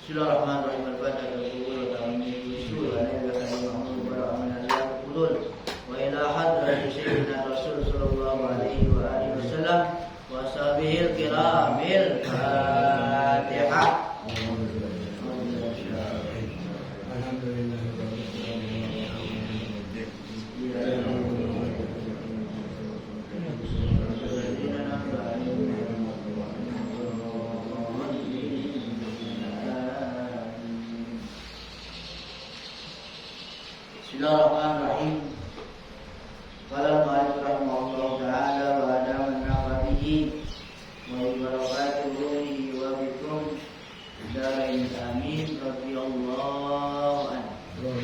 Bismillahirrahmanirrahim. Al-Fatihah taqul wa ta'misul wa la ilaha illallah wa la ilaha illallah wa ila hadrati sayyidina Rasul sallallahu alaihi wa alihi wasallam wa sahbihi al-kiramil Fatihah. Bismillahirrahmanirrahim. Qala al-mu'allif rahimahullah ta'ala wa adaman nafadihi wa barakatuhi wa bikum darain amin radhiyallahu anhu.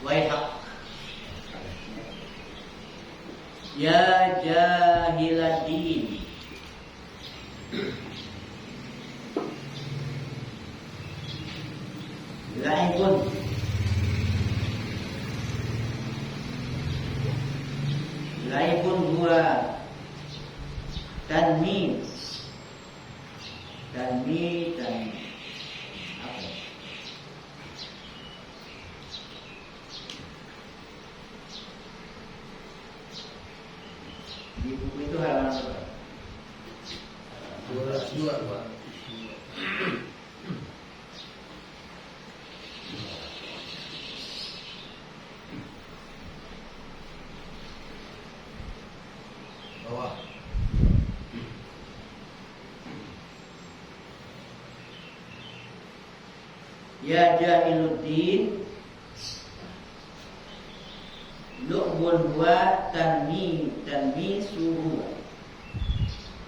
Waihak ya jahiladin, laibun laibun huwa tanmi apa di buku itu halaman berapa? 202 Pak. Bawah. Ya jahiluddin lu'bun huwa tanmi suhu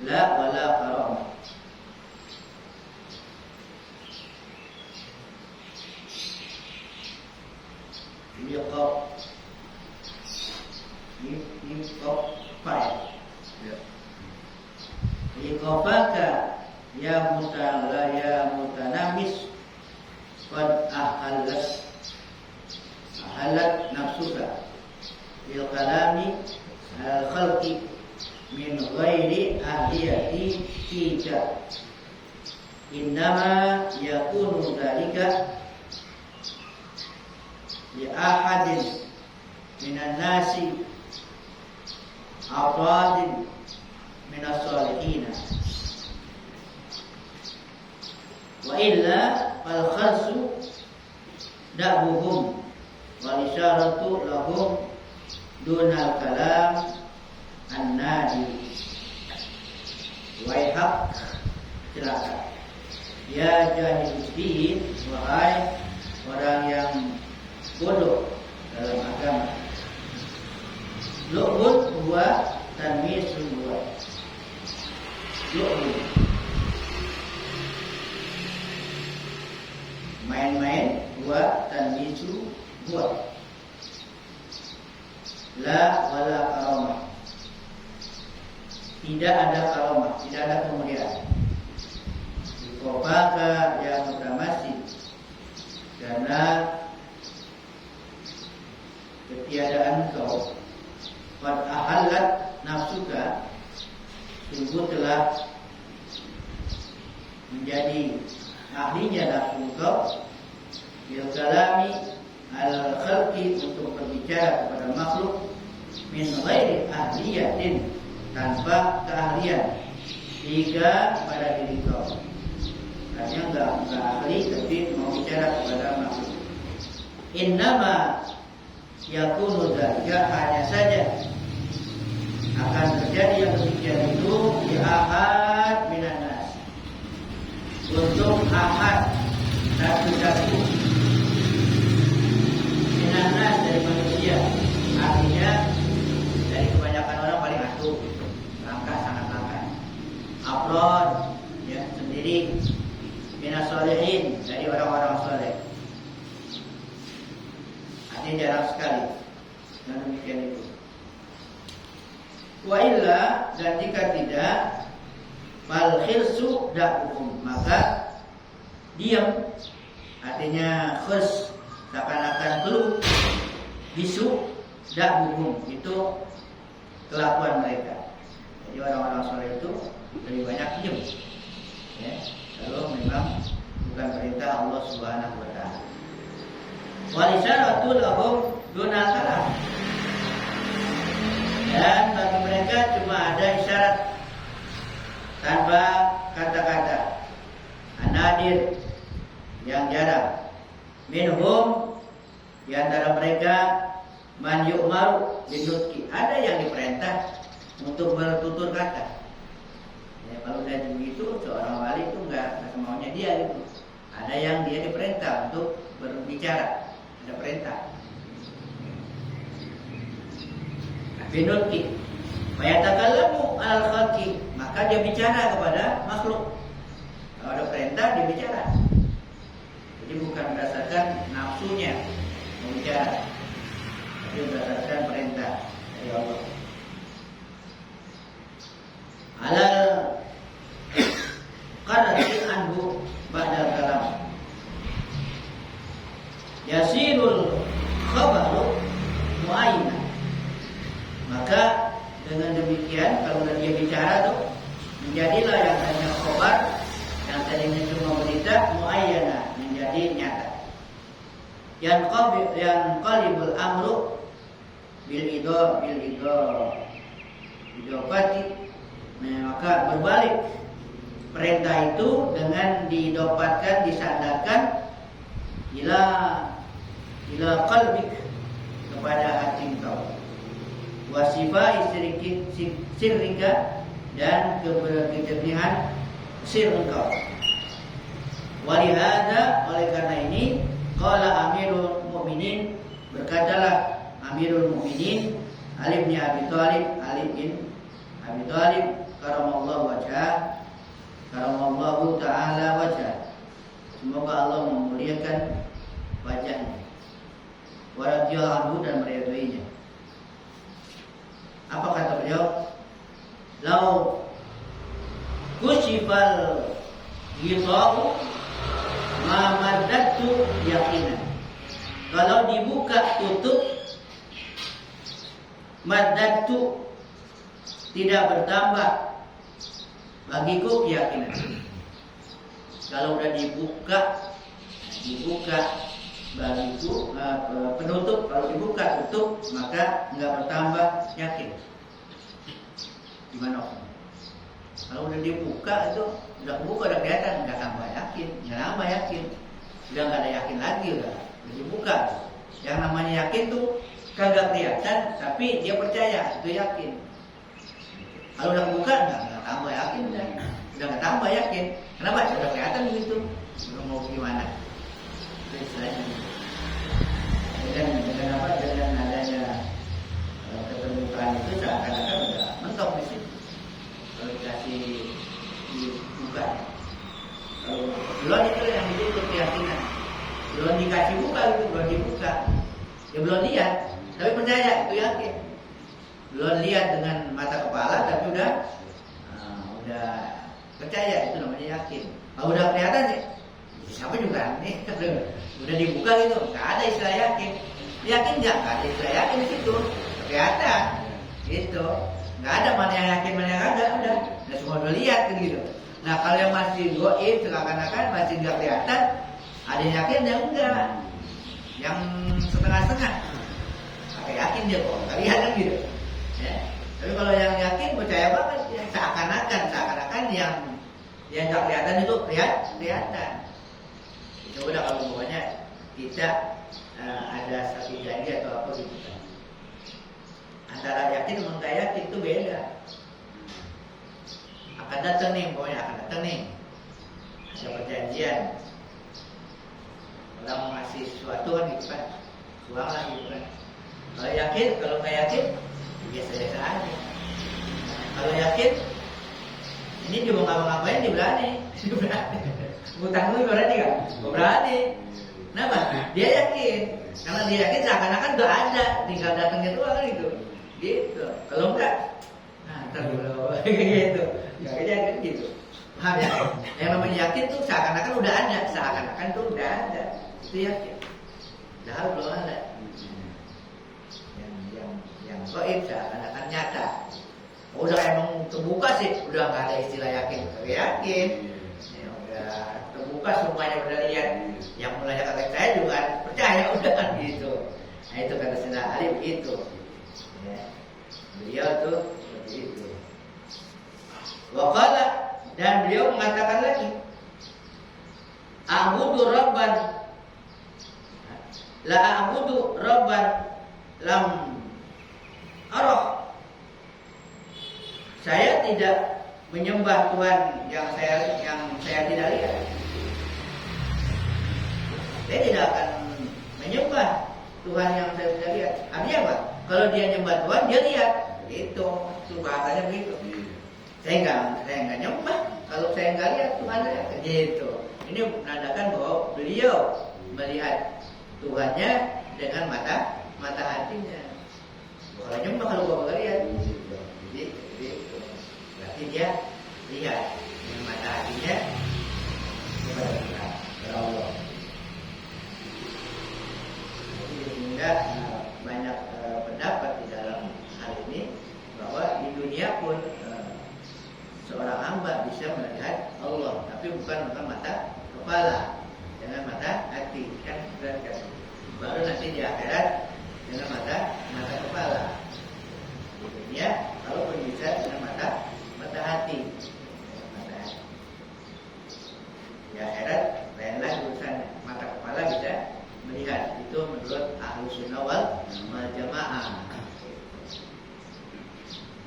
la wala karam. Liqab fa'il ya. Liqabaka ya mutanamis qad ahalat nafsuka bil kalami al khalqi min ghairi ahliyati fika, innama yakunu dhalika li ahadin minan nasi afradin minas salihina wa illa fal khalsu da'buhum wal isyaratu lahum dunal kalam an-nadi. Waihak, celaka ya jahiluddin, wahai orang yang bodoh dalam agama. Lu'bun huwa tanmisun huwa. Lu'bun main-main, huwa tanmisu huwa. La wala karamah, tidak ada karamah, tidak ada kemuliaan. Qofaka ya mutamassid, karena ketiadaan kau. Qad ahallat nafsuka, sungguh telah menjadi ahlinya nafsu kau bil kalami al khalqi, untuk berbicara kepada makhluk min ghairi ahliyatin, tanpa keahlian, tiga pada diri kau. Artinya enggak ahli tapi mau bicara kepada makhluk. Innama yakunu dzalika, hanya saja akan terjadi yang demikian itu di ahad minan nas, untuk ahad satu minan nas dari manusia. Artinya dari kebanyakan orang paling atuh, langka, sangat langka. Afrod ya sendiri, minas sholihin, dari orang-orang soleh. Artinya jarang sekali. Dan demikian itu. Wa illa, dan jika tidak, fal khilsu da'uhum, maka diam. Artinya khus, seakan-akan keluh. Bisu da'uhum, itu kelakuan mereka. Jadi orang-orang soleh itu lebih banyak diam, ya. Kalau memang bukan perintah Allah Subhanahu wa taala. Wal isyaratu lahum dunal kalam. Dan bagi mereka cuma ada isyarat tanpa kata-kata. Anadir yang jarang. Minhum di antara mereka man yu'maru binutki. Ada yang diperintah untuk bertutur kata. Ya, kalau udah begitu seorang wali itu enggak semaunya dia gitu. Ada yang dia diperintah untuk berbicara. Ada perintah. Binutki. Fayatakallamu alal khalqi, maka dia bicara kepada makhluk. Kalau ada perintah dia bicara. Jadi bukan berdasarkan nafsunya berbicara, tapi berdasarkan perintah dari Allah. Alal qarati anhu ba'dal kalam. Yasirul khabaru mu'ayyana. Maka dengan demikian kalau dia bicara tuh menjadilah yang hanya khabar yang tadinya cuma berita muayyana menjadi nyata. Yang qalibul amru bil idopati. Maka berbalik perintah itu dengan diidopatkan, disandarkan ila qalbik, kepada hati engkau. Wasifa sirrika, dan kejernihan sir engkau. Walihada, oleh karena ini, qala Amirul Mukminin, berkatalah Amirul Mukminin Ali bin Abi Thalib, karamallahu wajhah, karamallahu taala wajhah. Semoga Allah memuliakan wajahnya. Wa radhiyallahu anhu, dan meridhoinya. Apa kata beliau? Lau kushifal ghita'u ma maddatu yaqinan. Kalau dibuka tutup, maddatu, tidak bertambah bagiku keyakinan. Kalau udah dibuka bagiku penutup, kalau dibuka tutup, maka enggak bertambah yakin. Gimana? Kalau udah dibuka itu udah kebuka, udah kelihatan, enggak tambah yakin, enggak nambah yakin. Udah enggak ada yakin lagi, udah dibuka. Yang namanya yakin tuh kagak kelihatan, tapi dia percaya, itu yakin. Kalau udah kebuka enggak tambah yakin, udah enggak tambah yakin. Kenapa? Sudah kelihatan begitu. Udah mau gimana? Dengan apa? Dengan adanya keterbukaan itu seakan-akan udah mentok di situ. Kalau dikasih dibuka, kalau belum itu yang itu keyakinan. Belum dikasih buka itu, belum dibuka. Ya belum lihat, tapi percaya, itu yakin. Belum lihat dengan mata kepala, tapi udah percaya, itu namanya yakin. Kalau udah kelihatan sih, siapa juga nih udah dibuka gitu, nggak ada istilah yakin. Yakin nggak ada istilah yakin di situ, kelihatan gitu. Nggak ada mana yang yakin, mana yang ada, udah semua udah lihat gitu. Nah kalau yang masih goib, seakan-akan masih nggak kelihatan, ada yang yakin ada enggak, yang setengah-setengah, pakai yakin dia kok, nggak lihat kan gitu. Ya. Tapi kalau yang yakin, percaya banget, ya, seakan-akan yang nggak kelihatan itu kelihatan. Itu udah kalau pokoknya kita ada satu janji atau apa gitu. Antara yakin dengan nggak yakin itu beda. Akan datang nih, pokoknya akan datang nih. Ada perjanjian. Orang mau ngasih sesuatu kan gitu kan, uang lah gitu kan. Kalau yakin, kalau nggak yakin, biasa-biasa aja. Kalau yakin, ini dia mau ngapa-ngapain dia berani. Utang lu berani kan? Berani. Kenapa? Dia yakin. Karena dia yakin seakan-akan udah ada, tinggal datangnya doang kan gitu. Gitu. Kalau enggak, ntar dulu gitu. Gak yakin gitu. Paham ya? Yang namanya yakin tuh seakan-akan udah ada, seakan-akan tuh udah ada. Itu yakin. Padahal belum ada. Yang gaib seakan-akan nyata. Udah emang terbuka sih, udah nggak ada istilah yakin. Tapi yakin. Ya udah sudah terbuka semuanya, udah lihat. Yang mulanya kata saya juga percaya udah kan gitu. Nah itu kata Sayyidina Ali begitu. Ya. Beliau tuh seperti itu. Waqala, dan beliau mengatakan lagi, a'budu rabban la a'budu rabban lam arah. Saya tidak menyembah Tuhan yang saya tidak lihat. Saya tidak akan menyembah Tuhan yang saya tidak lihat. Artinya apa? Kalau dia nyembah Tuhan, dia lihat. Itu bahasanya begitu. Saya nggak nyembah kalau saya nggak lihat Tuhan saya. Gitu. Ini menandakan bahwa beliau melihat Tuhannya dengan mata hatinya. Kalau nyembah kalau gua nggak lihat, jadi berarti dia lihat dengan mata hatinya kepada Tuhan, kepada Allah. Sehingga banyak pendapat di dalam hal ini bahwa di dunia pun seorang hamba bisa melihat Allah, tapi bukan dengan mata kepala, dengan mata hati, kan berarti. Baru nanti di akhirat dengan mata kepala. Di dunia kalaupun bisa dengan mata hati. Mata hati. Di akhirat lain lagi urusannya. Mata kepala bisa melihat. Itu menurut Ahlus Sunnah wal Jamaah.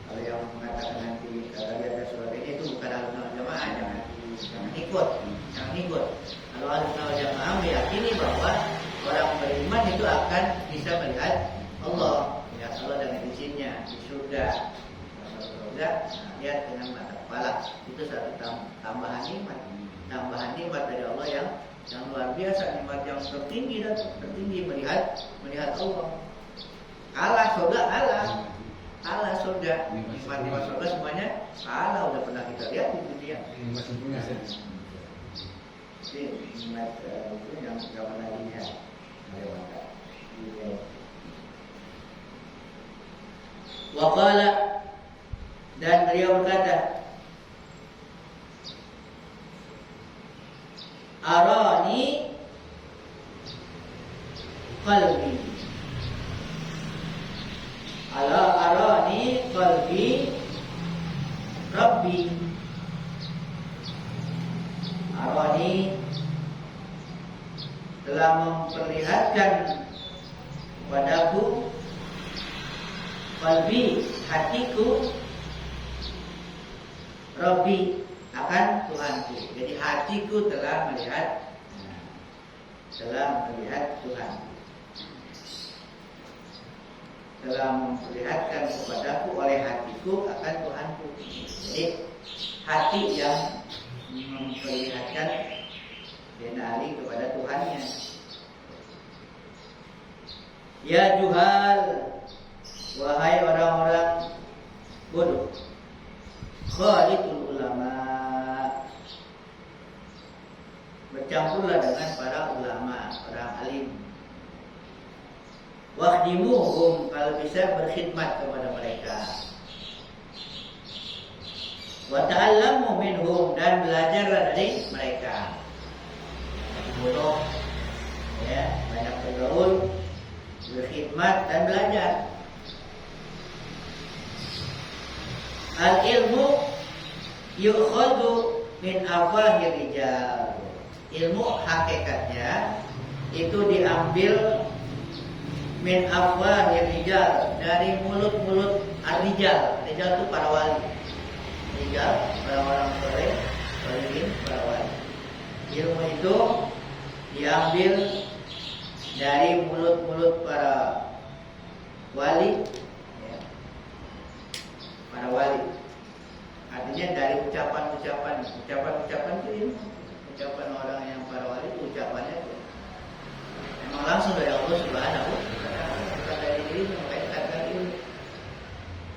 Kalau yang mengatakan nanti kalau lihat surga ini itu bukan Ahlus Sunnah wal Jamaah, jangan ikut. Kalau Ahlus Sunnah wal Jamaah meyakini bahwa orang beriman itu akan bisa melihat Allah, melihat Allah dengan izinnya di surga. Lihat dengan mata kepala. Itu satu tambahan nikmat dari Allah yang luar biasa, nikmat yang tertinggi melihat Allah. Kalah surga, nikmat surga semuanya kalah, udah pernah kita lihat di dunia. Jadi nikmat itu yang nggak pernah dilihat oleh mata. Waqala, dan beliau berkata, arani qalbi, arani qalbi rabbi. Arani telah memperlihatkan kepadaku qalbi, hatiku, Rabbi, akan Tuhanku. Jadi hatiku telah melihat Tuhan. Telah memperlihatkan kepadaku oleh hatiku akan Tuhanku. Jadi hati yang memperlihatkan Sayyidina Ali kepada Tuhannya. Ya juhal, wahai orang-orang bodoh, khalitul ulama, bercampurlah dengan para ulama, orang alim. Wakhdimuhum, kalau bisa berkhidmat kepada mereka. Wa ta'allamu minhum, dan belajarlah dari mereka. Bodoh, ya, banyak bergaul, berkhidmat dan belajar. Al-ilmu yu'khadhu min afwahir rijal. Ilmu hakikatnya itu diambil min afwahir rijal, dari mulut-mulut ar-rijal. Rijal itu para wali. Rijal, para orang soleh, waliin, para wali. Ilmu itu diambil dari mulut-mulut para wali, ya. Para wali. Artinya dari ucapan-ucapan itu ilmu. Ucapan orang yang para wali itu ucapannya itu memang langsung dari Allah Subhanahu wa Ta'ala, bukan dari dirinya, makanya katakan ilmu.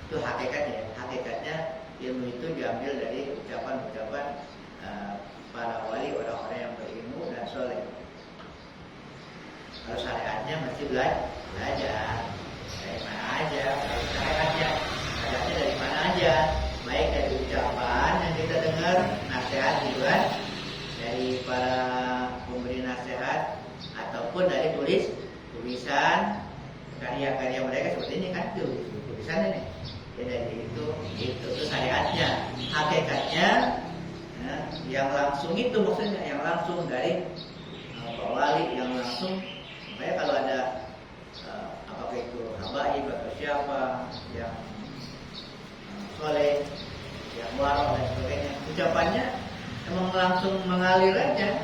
Itu hakikatnya ilmu itu diambil dari ucapan-ucapan para wali, orang-orang yang berilmu dan soleh. Kalau syariatnya mesti belajar dari mana aja. Kalau syariatnya dari mana aja, baik dari ucapan yang kita dengar, nasihat juga dari para pemberi nasihat ataupun dari tulisan karya-karya mereka seperti ini kan tulisan ini. Ya dari itu syariatnya, hakikatnya yang langsung itu maksudnya yang langsung dari Pak Wali yang langsung. Makanya kalau ada apakah itu habaib atau siapa yang soleh, yang warok dan sebagainya, ucapannya emang langsung mengalir aja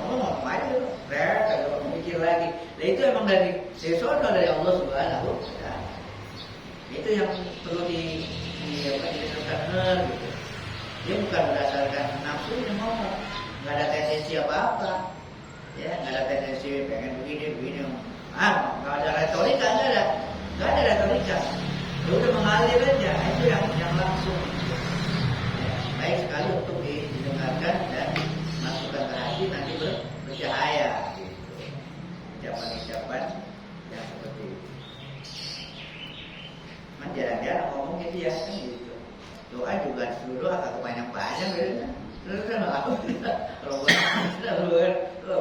ngomong aja tuh, kagak mikir lagi. Nah itu emang dari sesuatu dari Allah Subhanahu wa Ta'ala. Itu yang perlu didengarkan gitu. Dia bukan berdasarkan nafsu yang ngomong, nggak ada tendensi apa-apa, ya nggak ada tendensi pengen begini, nggak ada retorika, nggak ada retorika. Dia udah mengalir aja, itu yang langsung. Ya, baik sekali untuk didengarkan dan masukkan ke hati, nanti bercahaya gitu. Ucapan-ucapan yang seperti itu. Man jarang-jarang ngomong gitu ya kan gitu. Doa juga disuruh doa kagak panjang-panjang gitu kan. Terus kan aku kalau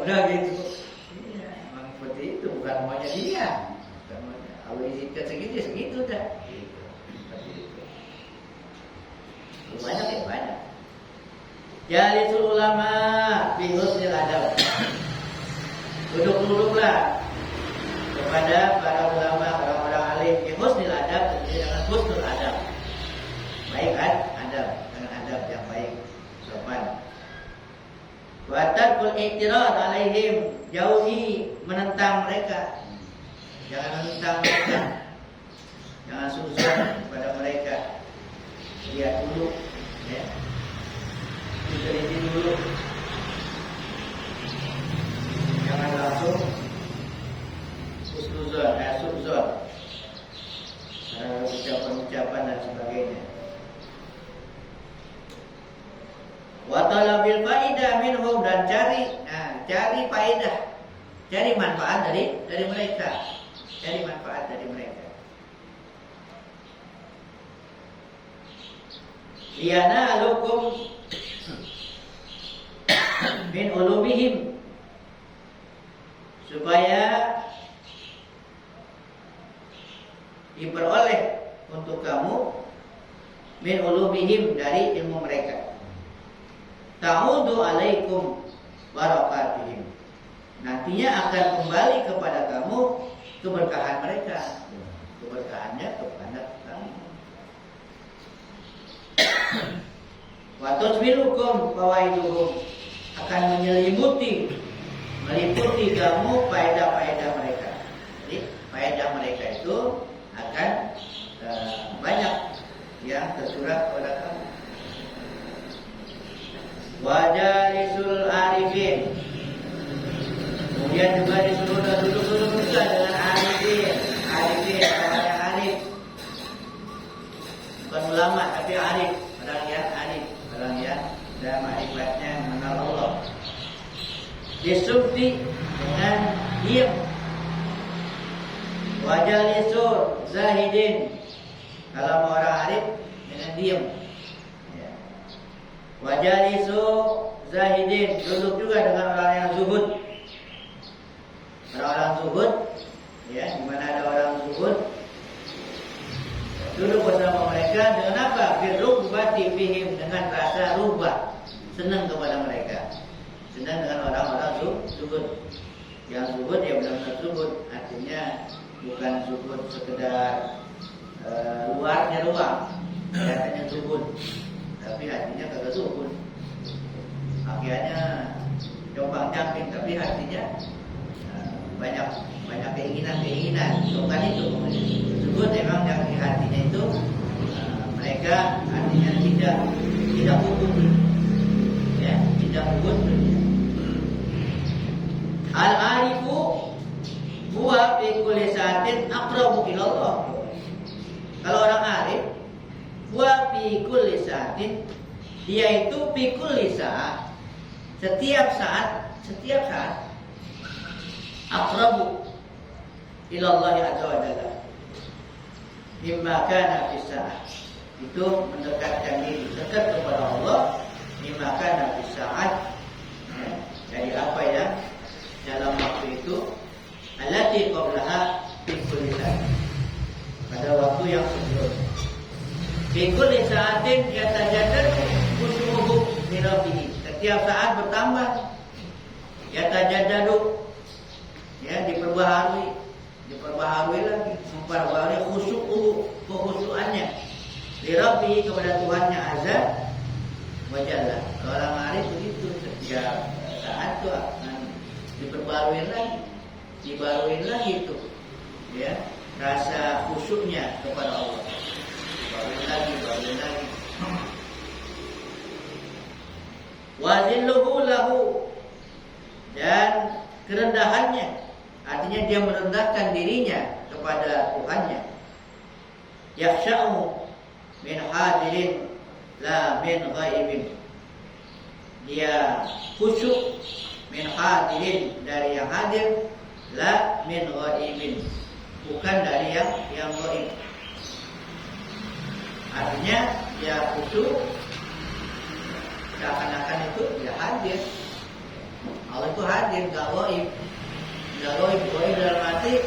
udah gitu. Iya, emang seperti itu, bukan maunya dia. Bukan maunya. Kalau izinkan segitu dah. Gitu. Seperti itu. Banyak ya banyak. Jalisul ulama fi husnil adab. Duduklah kepada para ulama, orang-orang alim fi husnil adab, dengan husnul adab. Baik adab, dengan adab yang baik, sopan. Wa tarkul i'tirad alaihim, jauhi menentang mereka. Jangan menentang mereka. Jangan suzon kepada mereka. Lihat dulu ya. Diteliti dulu. Jangan langsung suzon, subzon. Ucapan-ucapan dan sebagainya. Wa talabil faidah minhum, dan cari faedah, cari manfaat dari mereka. Cari manfaat dari mereka. Liyanalukum min ulumihim, supaya diperoleh untuk kamu min ulumihim, dari ilmu mereka. Ta'udu alaikum barakatihim, nantinya akan kembali kepada kamu keberkahan mereka, keberkahannya kepada kamu. Wa tusbilukum fawaiduhum, akan meliputi kamu faedah-faedah mereka. Jadi faedah mereka itu akan banyak yang tercurah kepada kamu. Wajalisul arifin, kemudian juga disuruh duduk juga dengan arifin, orang yang arif, bukan ulama tapi arif, orang yang arif, orang yang sudah ma'rifatnya mengenal Allah. Disubti, dengan diam. Wajalisul zahidin, kalau orang arif dengan diam. Wajalisu zahidin, duduk juga dengan orang yang zuhud. Orang-orang zuhud, ya, di mana ada orang zuhud, duduk bersama mereka dengan apa? Birrugbati fihim, dengan rasa rubah, senang kepada mereka. Senang dengan orang-orang zuhud. Yang zuhud ya benar-benar zuhud, artinya bukan zuhud sekedar luarnya doang, kelihatannya zuhud, tapi hatinya kagak zuhud. Akhirnya jombang camping, tapi hatinya banyak keinginan. Bukan itu. Zuhud memang yang di hatinya itu mereka artinya tidak hukum, ya, tidak hukum. Al-arifu huwa fi kulli sa'atin aqrabu ila Allah. Kalau orang arif, huwa fi kulli sa'atin, dia itu fi kulli saat, setiap saat aqrabu ila Allah azza wa jalla mimma kana fi sa'at, itu mendekatkan diri dekat kepada Allah mimma kana fi sa'at, setiap saat bertambah. Ya tajaddadu, ya diperbaharui lagi, memperbaharui khusyuannya li Rabbih, kepada Tuhannya azza wa jalla. Orang arif begitu, setiap saat tuh akan diperbarui lagi itu, ya rasa khusyuknya kepada Allah. Dibarui lagi. Wa zilluhu lahu, dan kerendahannya, artinya dia merendahkan dirinya kepada Tuhannya. Yakhsha'u min hadirin la min ghaibin, dia khusyuk min hadirin, dari yang hadir, la min ghaibin, bukan dari yang ghaib. Artinya dia khusyuk seakan-akan itu dia hadir. Allah itu hadir, gak ghaib. Ghaib dalam arti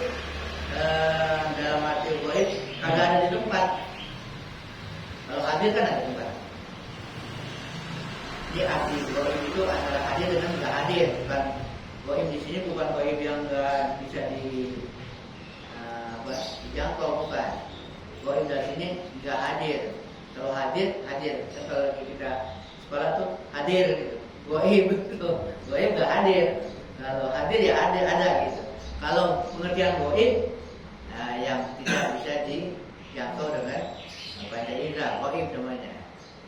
ghaib kagak ada di tempat. Kalau hadir kan ada di tempat. Jadi arti ghaib itu antara hadir dengan gak hadir. Bukan ghaib di sini, bukan ghaib yang gak bisa dijangkau, bukan. Ghaib dari sini gak hadir. Kalau hadir. Kalau kita sekolah tuh hadir gitu. Ghaib gak hadir. Kalau hadir ya ada gitu. Kalau pengertian ghaib, yang tidak bisa dijangkau dengan bahasa indra, ghaib namanya.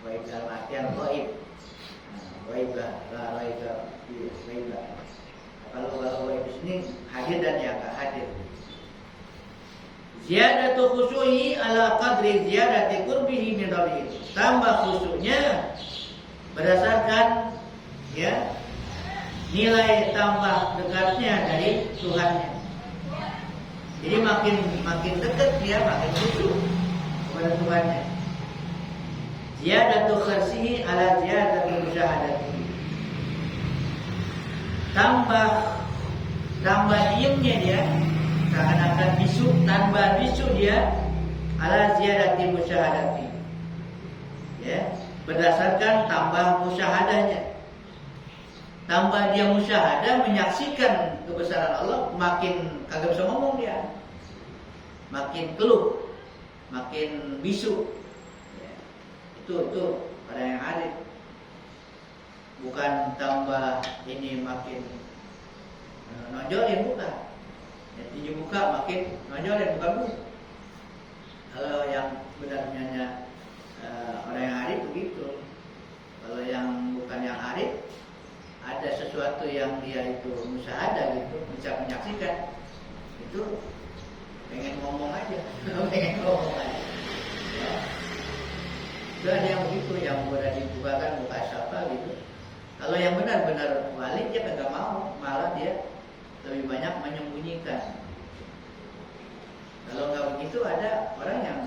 Ghaib dalam artian ghaib. Ghaib lah. Kalau ghaib di sini hadir dan yang gak hadir. Ziyadatu khusyuhi ala qadri ziyadati qurbihi min rabbih. Tambah khusyuknya berdasarkan, ya, nilai tambah dekatnya dari Tuhannya. Jadi makin dekat dia, makin khusyuk kepada Tuhannya. Ziyadatu kharsihi ala ziyadati musyahadatihi. Tambah diamnya dia, seakan-akan bisu, tambah bisu dia, ala ziyadati musyahadatihi. Ya, berdasarkan tambah musyahadahnya. Tambah dia musyahadah, menyaksikan kebesaran Allah, makin kagak bisa ngomong dia, makin keluh, makin bisu. Ya, itu orang yang arif. Bukan tambah ini makin nonjolin, bukan. Ya, tinggi muka makin nonjolin, bukan bu. Kalau yang benar-benarnya orang yang arif begitu. Kalau yang bukan yang arif, ada sesuatu yang dia itu musyahadah gitu, bisa menyaksikan, itu pengen ngomong aja. Ya. Itu ada yang begitu, yang udah dibukakan muka siapa gitu. Kalau yang benar-benar wali, dia kagak mau, malah dia lebih banyak menyembunyikan. Kalau nggak begitu, ada orang yang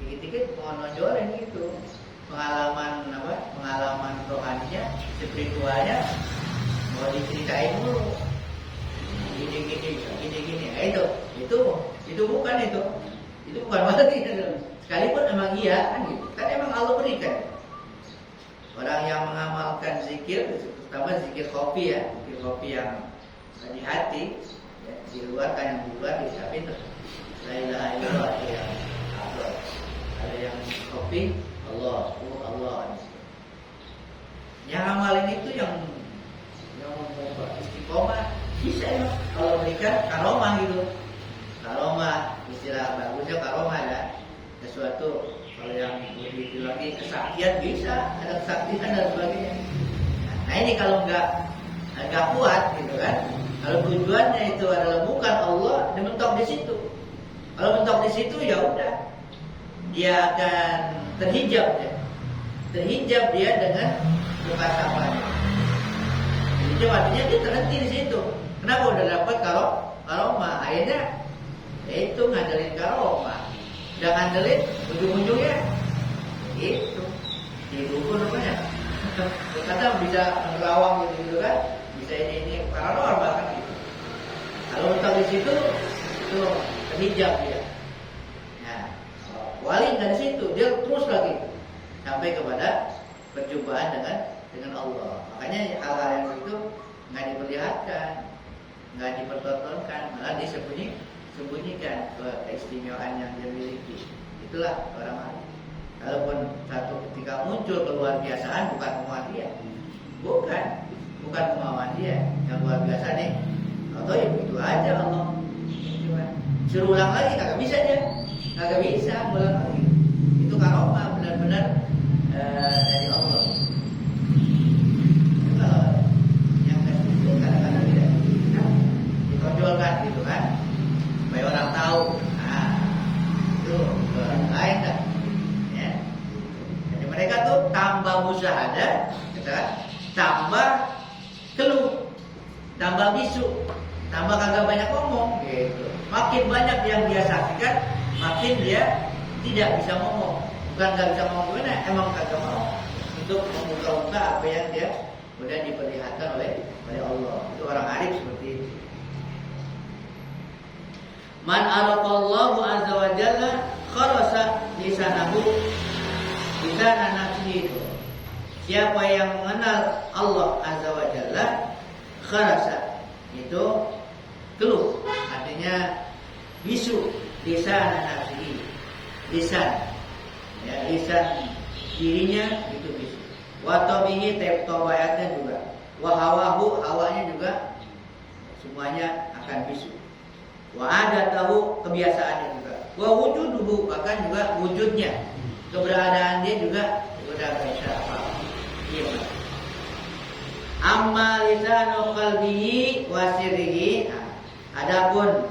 dikit-dikit mau nonjolin gitu. Pengalaman rohaninya, spiritualnya mau diceritain dulu. Gini. Itu bukan itu. Itu bukan wali. Sekalipun emang iya kan gitu. Kan emang Allah berikan. Orang yang mengamalkan zikir, terutama zikir kopi ya, zikir kopi yang di hati, ya, di luar kan yang di luar tapi itu la ilaha illallah yang afdal. Ada yang kopi Allah. Yang amalin itu yang membuat istiqomah bisa ya. Kalau berikan karomah gitu. Karomah, istilah bagusnya karomah ya. Sesuatu kalau yang lebih lagi kesaktian bisa, ada kesaktian dan sebagainya. Nah ini kalau nggak kuat gitu kan. Kalau tujuannya itu adalah bukan Allah, dia mentok di situ. Kalau mentok di situ ya udah, dia akan terhijab dia dengan kekasapannya. Jadi artinya dia terhenti di situ. Kenapa udah dapat karomah? Akhirnya itu ngandelin karomah. Udah ngandelin ujung-ujungnya itu dihubung namanya. Kadang bisa ngelawang gitu kan, bisa ini paranormal kan gitu. Kalau mentok di situ itu terhijab dia. Nah, wali dari situ dia terus lagi sampai kepada perjumpaan dengan dengan Allah. Makanya hal-hal yang itu nggak diperlihatkan, nggak dipertontonkan, malah disembunyikan keistimewaan yang dia miliki. Itulah orang alim. Kalaupun satu ketika muncul keluar biasaan, bukan kemauan dia, bukan kemauan dia yang luar biasa nih, atau ya begitu aja Allah. Cuma suruh ulang lagi kagak bisa dia, kagak bisa ulang lagi. Itu karomah benar-benar dari Allah. Kalau yang itu kadang-kadang tidak ditonjolkan gitu kan, supaya orang tahu. Nah, itu orang lain kan. Ya. Jadi mereka tuh tambah musyahadah, gitu kan, tambah keluh, tambah bisu, tambah kagak banyak ngomong, gitu. Makin banyak yang dia saksikan, makin dia tidak bisa ngomong. Bukan nggak bisa ngomong gimana, emang kagak mau untuk membuka-buka apa yang dia udah diperlihatkan oleh Allah. Itu orang arif seperti itu. Man arafallahu azza wa jalla kharasa lisanahu lisana nafsihi. Siapa yang mengenal Allah azza wa jalla, kharasa itu keluh, artinya bisu, lisana nafsihi, lisan, ya, lisan dirinya itu bisu. Wa tabihi tabayatnya juga, wa hawahu, hawanya juga semuanya akan bisu. Wa adatahu, kebiasaannya juga. Wa wujuduhu, bahkan juga wujudnya, keberadaan dia juga udah bisa apa. Iya. Amma lisanu qalbihi wa sirrihi. Adapun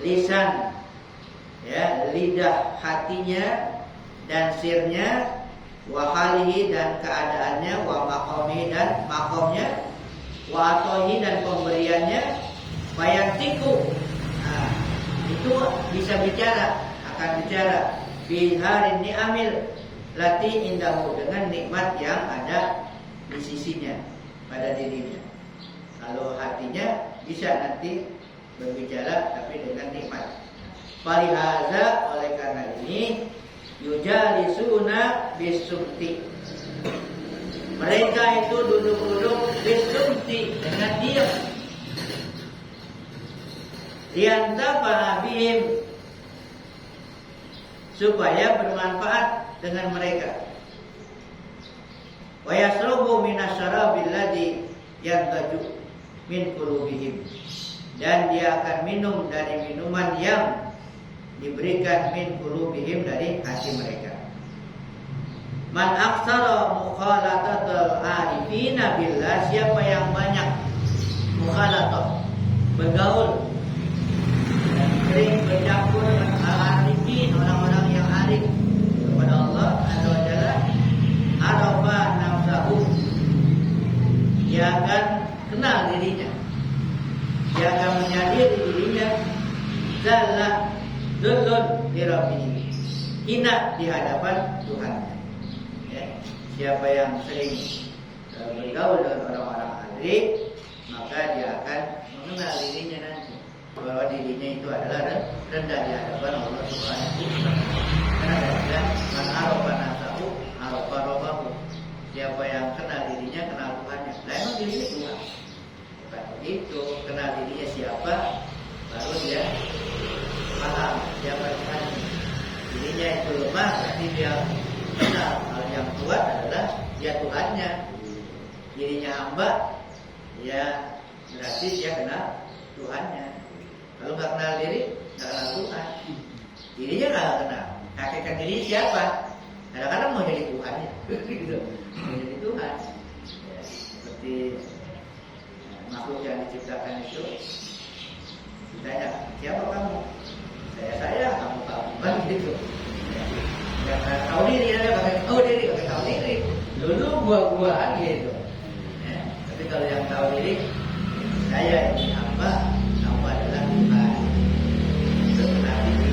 lisan, ya, lidah hatinya dan sirnya, wa halihi, dan keadaannya, wa maqami, dan maqamnya, wa atohi, dan pemberiannya, bayantiku. Nah, itu bisa bicara, akan bicara biharin ni'amil lati indahu, dengan nikmat yang ada di sisinya, pada dirinya. Kalau hatinya bisa nanti berbicara, tapi dengan nikmat. Falihaza, oleh karena ini, yujalisuna bisumti, mereka itu duduk-duduk bisumti, dengan diam. Liantafa'a bihim, supaya bermanfaat dengan mereka. Wa yasrubu minasyarabil ladzi yantaju min qulubihim, dan dia akan minum dari minuman yang diberikan min qulubihim, dari hati mereka. Man aktsara mukhalatatul arifina billah, siapa yang banyak mukhalatah, bergaul, sering bercampur dengan al-arifin, orang-orang yang arif kepada Allah azza wa jalla, arafa nafsahu, dia akan kenal dirinya, dia akan menyadari dirinya, zalla dzulun li rabbih, hina di hadapan Tuhan. Ya. Siapa yang sering bergaul dengan orang-orang arif, maka dia akan mengenal dirinya nanti, bahwa dirinya itu adalah rendah di hadapan Allah Subhanahu wa taala. Karena ada man arafa nafsahu arafa rabbahu. Siapa yang kenal dirinya, kenal Tuhannya. Lah emang dirinya Tuhan. Bukan begitu, kenal dirinya siapa, baru dia paham siapa Tuhannya. Dirinya itu lemah, berarti dia kenal hal yang kuat adalah dia Tuhannya. Dirinya hamba, ya berarti dia kenal Tuhannya. Kalau nggak kenal diri, nggak kenal Tuhan. Dirinya nggak kenal. Hakikat diri siapa? Kadang-kadang mau jadi Tuhannya, gitu. Mau jadi Tuhan. Ya, seperti makhluk yang diciptakan itu, ditanya, siapa kamu? Saya, kamu, gitu. Ya, tahu diri, ada pakai tahu diri, pakai tahu diri. Dulu gua gitu. Ya, tapi kalau yang tahu diri, saya ini hamba, kamu adalah Tuhan. Itu kenal diri.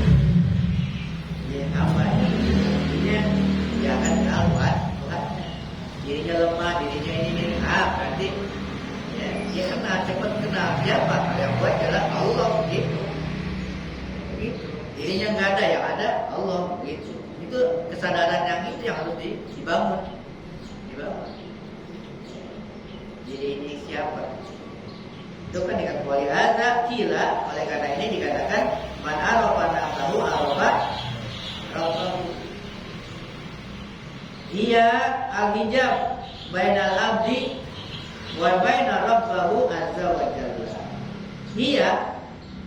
Dia hamba, dirinya dia akan kenal Tuhan. Dirinya lemah, dirinya ini, berarti ya, dia kenal, cepat kenal siapa? Yang buat adalah Allah, gitu. Begitu. Dirinya nggak ada, yang ada Allah, begitu. Itu kesadaran yang itu yang harus dibangun. diri ini siapa. Itu kan dikatakan wali ada kila, oleh karena ini dikatakan man arafa nafsahu arafa rabbahu. Ia al-hijab bainal abdi wa baina rabbahu azza wa jalla. Ia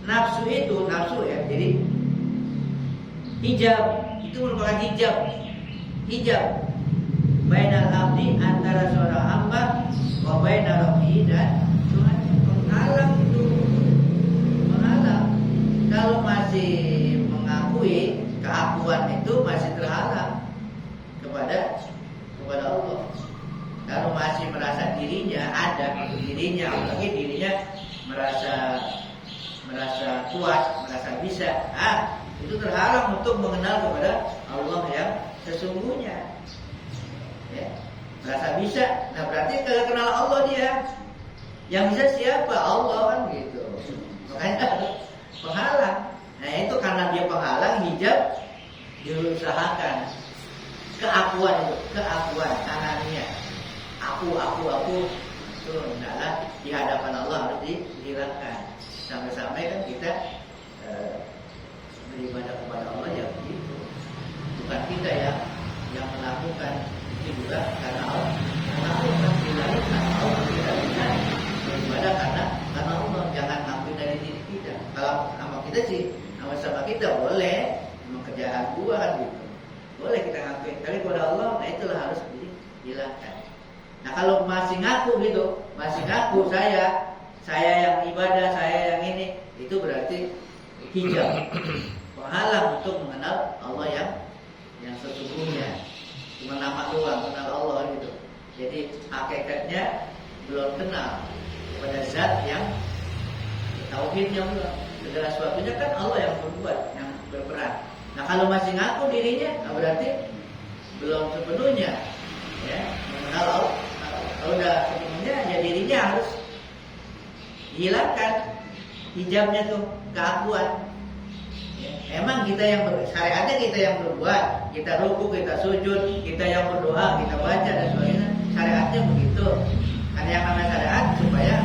nafsu itu nafsu ya, jadi hijab itu merupakan hijab bainal abdi antara seorang hamba wa baina rabbihi dan Tuhan. Menghalang itu, menghalang. Kalau masih mengakui keakuan itu masih terhalang kepada Allah. Kalau masih merasa dirinya ada, dirinya apalagi dirinya merasa kuat, merasa bisa, itu terhalang untuk mengenal kepada Allah yang sesungguhnya. Ya, merasa bisa, nah berarti kalau kenal Allah dia, yang bisa siapa? Allah kan gitu. Makanya penghalang. Nah itu karena dia penghalang, hijab diusahakan. Keakuan itu, keakuan anania. Aku itu adalah di hadapan Allah harus dihilangkan. Sampai-sampai kan kita beribadah kepada Allah ya begitu. Bukan kita yang melakukan, itu juga karena Allah. Karena Allah kan dilakukan, Allah tidak bisa beribadah karena Allah. Jangan ngambil dari diri kita. Kalau sama kita sih, sama kita boleh kerjaan gua kan gitu. Boleh kita ngakuin. Tapi kepada Allah, nah itulah harus dihilangkan. Nah kalau masih ngaku gitu, masih ngaku saya yang ibadah, saya yang ini, itu berarti hijab, penghalang untuk mengenal Allah yang sesungguhnya. Cuma nama doang, kenal Allah gitu. Jadi hakikatnya belum kenal kepada zat yang tauhidnya belum. Segala sesuatunya kan Allah yang berbuat, yang berperan. Nah kalau masih ngaku dirinya, nah berarti belum sepenuhnya ya mengenal Allah. Kalau udah sepenuhnya, ya dirinya harus hilangkan hijabnya tuh, keakuan. Ya, emang kita yang syariatnya kita yang berbuat, kita ruku, kita sujud, kita yang berdoa, kita baca dan sebagainya. Syariatnya begitu. Karena yang namanya syariat supaya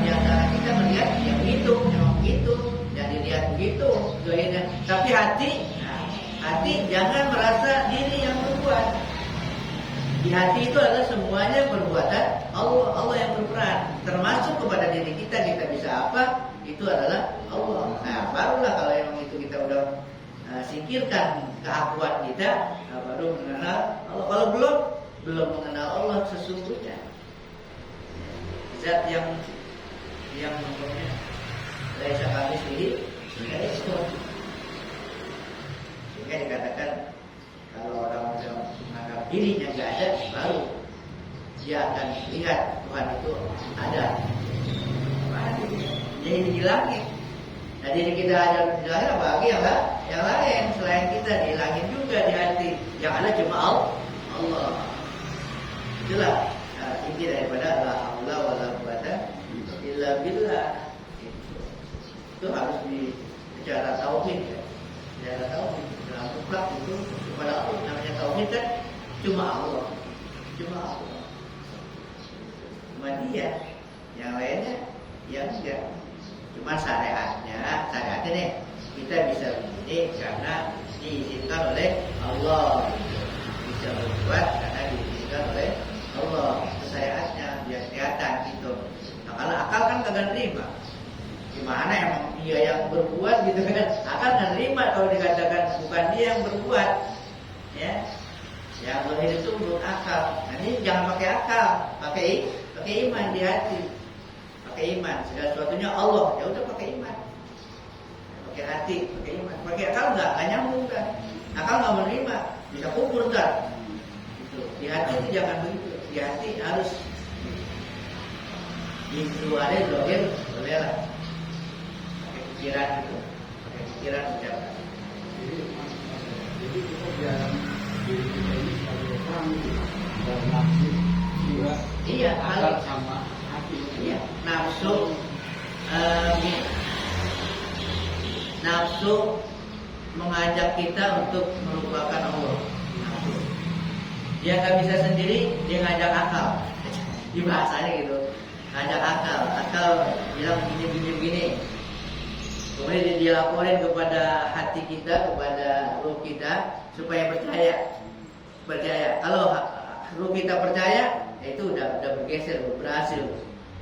di antara kita melihat yang begitu, memang begitu, yang dilihat begitu, doanya. Tapi hati jangan merasa diri yang berbuat. Di hati itu adalah semuanya perbuatan Allah yang berperan. Termasuk kepada diri kita bisa apa? Itu adalah Allah. Nah, barulah kalau yang itu kita udah singkirkan keakuan kita, baru mengenal Allah. Kalau belum mengenal Allah sesungguhnya, zat yang mempunyai laisa kamitslihi syai'un. Sehingga dikatakan kalau orang menganggap dirinya nggak ada, baru dia akan lihat Tuhan itu ada. Jadi dihilangin. Nah diri kita ada dihilangin, apalagi yang lain selain kita dihilangin juga di hati. Yang ada cuma Allah. Itulah inti daripada la haula wala quwata illa billah. Itu harus secara tauhid ya. Secara tauhid dalam mutlak itu kepada Allah. Namanya tauhid kan cuma Allah. Cuma dia. Yang lainnya ya enggak. Cuma syariatnya nih kita bisa begini karena diizinkan oleh Allah. Bisa berbuat karena diizinkan oleh Allah. Itu syariatnya biar kelihatan gitu. Nah, kalau akal kan kagak nerima. Gimana emang dia yang berbuat gitu kan? Akal nggak nerima kalau dikatakan bukan dia yang berbuat, ya. Yang zahir itu menurut akal. Nah, ini jangan pakai akal, pakai iman di hati. Pakai iman, segala sesuatunya Allah, ya udah pakai iman. Pakai hati, pakai iman. Pakai akal nggak nyambung kan? Akal nggak menerima, bisa kufur kan? Gitu. Di hati itu jangan begitu. Di hati harus di luarnya zahir boleh lah. Pikiran itu, pakai pikiran ucapan. Jadi kita jangan diri kita ini sebagai orang dan nafsu jiwa, iya, akal sama hati. Iya, nafsu mengajak kita untuk melupakan Allah. Dia nggak bisa sendiri, dia ngajak akal. di bahasanya gitu. Ngajak akal bilang begini. Kemudian dia laporin kepada hati kita, kepada ruh kita supaya percaya. Kalau ruh kita percaya, itu udah bergeser,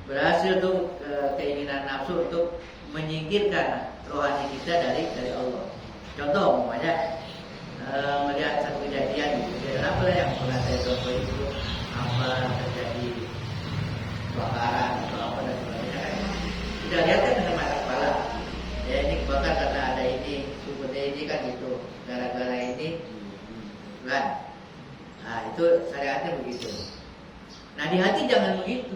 berhasil tuh keinginan nafsu untuk menyingkirkan rohani kita dari Allah. Contoh umpamanya melihat satu kejadian gitu. Apa yang pernah saya contoh itu apa terjadi kebakaran atau apa dan sebagainya. Kita lihat kan dengan mata kepala. Ya ini kebakar karena ada ini, sumbernya ini kan gitu. Gara-gara ini kan. Nah itu syariatnya begitu. Nah di hati jangan begitu.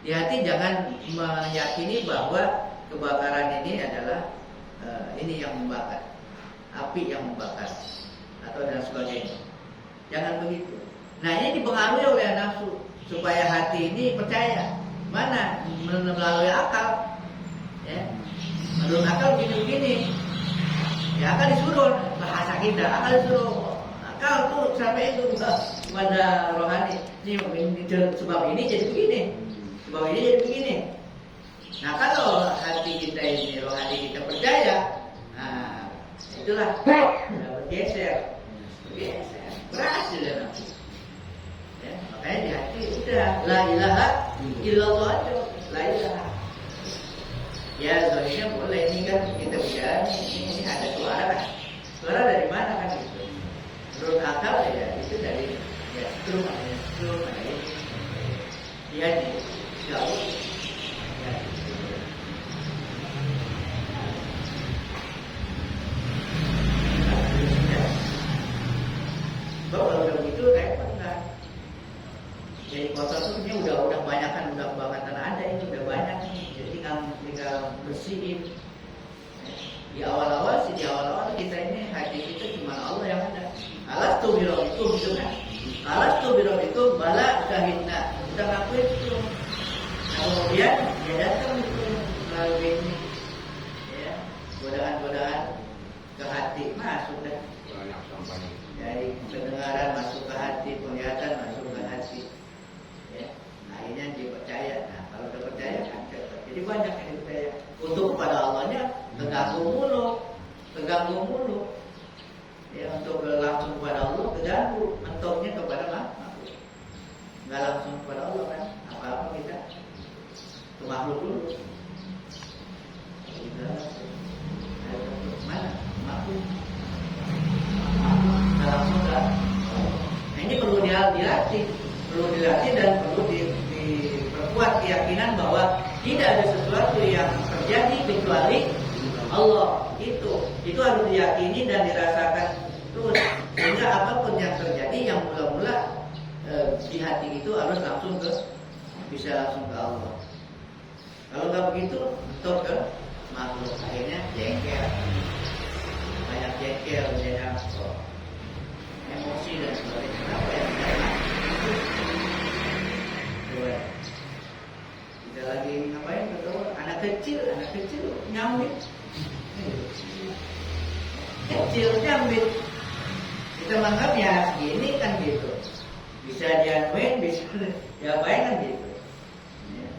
Di hati jangan meyakini bahwa kebakaran ini adalah ini yang membakar, api yang membakar atau dan sebagainya. Jangan begitu. Nah ini dipengaruhi oleh nafsu supaya hati ini percaya. Mana? Melalui akal. Ya. Menurut akal begini. Ya akal disuruh bahasa kita. Akal disuruh. Akal tuh sampai itu kepada rohani. Ini sebab ini jadi begini. Sebab ini jadi begini. Nah kalau hati kita ini, rohani kita percaya, nah itulah bergeser, berhasil ya nanti. Ya, makanya di hati udah la ilaha illallah aja, la ilaha. Ya soalnya boleh ini kan kita bicara ini ada suara dari mana kan itu? Menurut akal ya itu dari ya strum ada ini. Dia jauh. Ya. Kalau udah begitu repot kan. Jadi kotor tuh ini udah banyak kan, udah kebakaran ada ini udah banyak nih. Jadi tinggal bersihin. Di awal-awal kita ini hati kita cuma Allah yang ada. Alastu birabbikum itu kan. Alastu birabbikum bala syahidna. Kita ngakuin itu. Kemudian dia datang itu melalui ini. Ya, godaan-godaan ke hati masuk dah. Dari pendengaran masuk ke hati, penglihatan masuk ke hati. Ya, akhirnya dia percaya. Nah, kalau udah percaya kan jadi banyak yang percaya. Untuk kepada Allahnya terganggu mulu. Ya, untuk langsung kepada Allah terganggu, mentoknya kepada makhluk. Enggak langsung kepada Allah kan? Apa-apa kita ke makhluk dulu. Kita mana? Makhluk. Langsung kan. Nah, ini perlu dilatih dan perlu diperkuat keyakinan bahwa tidak ada sesuatu yang terjadi kecuali Allah. Itu harus diyakini dan dirasakan terus sehingga apapun yang terjadi yang mula-mula di hati itu harus langsung bisa langsung ke Allah. Kalau nggak begitu, mentok ke makhluk, akhirnya jengkel. Banyak jengkel, banyak emosi dan sebagainya. Kenapa ya? Kita lagi ngapain? Betul, anak kecil nyambit. Kecil nyambit. Kita menganggap ya segini kan gitu. Bisa dianuin, bisa diapain kan gitu. Ya.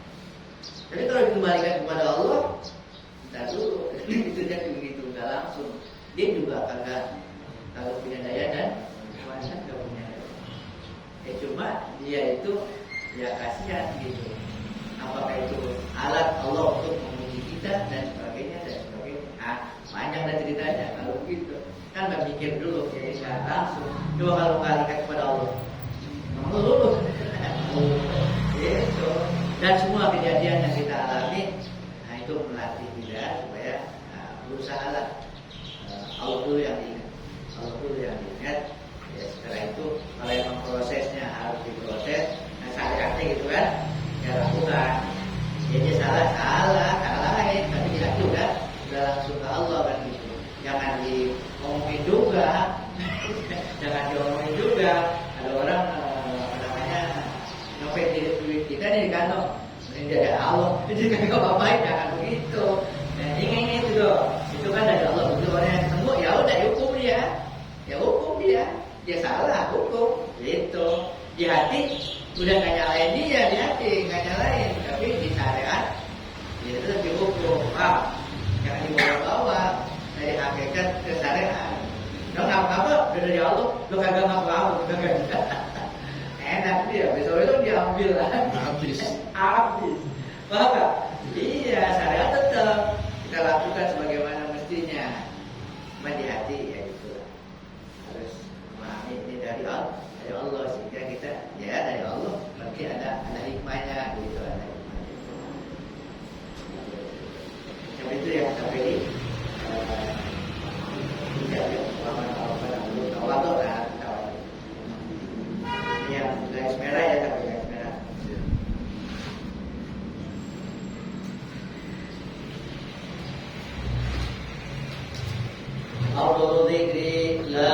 Tapi kalau dikembalikan kepada Allah, kita dulu itu jadi begitu, nggak langsung. Dia juga kagak kalau punya daya dan kuasa nggak punya daya. Ya cuma dia itu ya kasihan gitu. Apakah itu alat Allah untuk memuji kita dan sebagainya. Ah, panjang dan ceritanya kalau begitu. Kan berpikir dulu ya nggak langsung. Coba kalau kalikan kepada Allah. Dulu. Gitu. Dan semua kejadian yang kita alami, nah itu melatih kita supaya berusaha lah. Allah dulu yang diingat. Ya, setelah itu kalau memang prosesnya harus diproses, nah syariatnya gitu kan, ya lakukan. Jadi salah, tapi tidak juga udah langsung ke Allah kan gitu. Jangan diomongin juga, Ada orang nyopet duit kita nih di kantong, ini ada Allah, jadi nggak apa-apain, jangan begitu. Nah, ini itu dong. Itu kan dari Allah. Begitu orang yang ketemu ya udah hukum dia, dia salah hukum gitu. Di hati Udah nggak nyalain dia di hati, nggak nyalain, tapi di syariat dia itu dihukum. Jangan dibawa-bawa dari hakikat ke syariat. Lo ngapa-ngapa udah dari Allah, lo kagak ngapa-ngapa, kagak. Enak dia, besok itu diambil lah. Habis. Habis. Paham gak? Iya, syariat tetap kita lakukan sebagaimana mestinya. Cuma di hati ya gitu lah. Harus memahami ini dari Allah sehingga kita ya dari Allah. Berarti ada hikmahnya gitu, ada hikmahnya. Yang itu yang kita pilih. Tidak ya, tawadhu lah, tawadhu. Ini yang garis merah ya, tapi garis merah. Afdalu dzikri la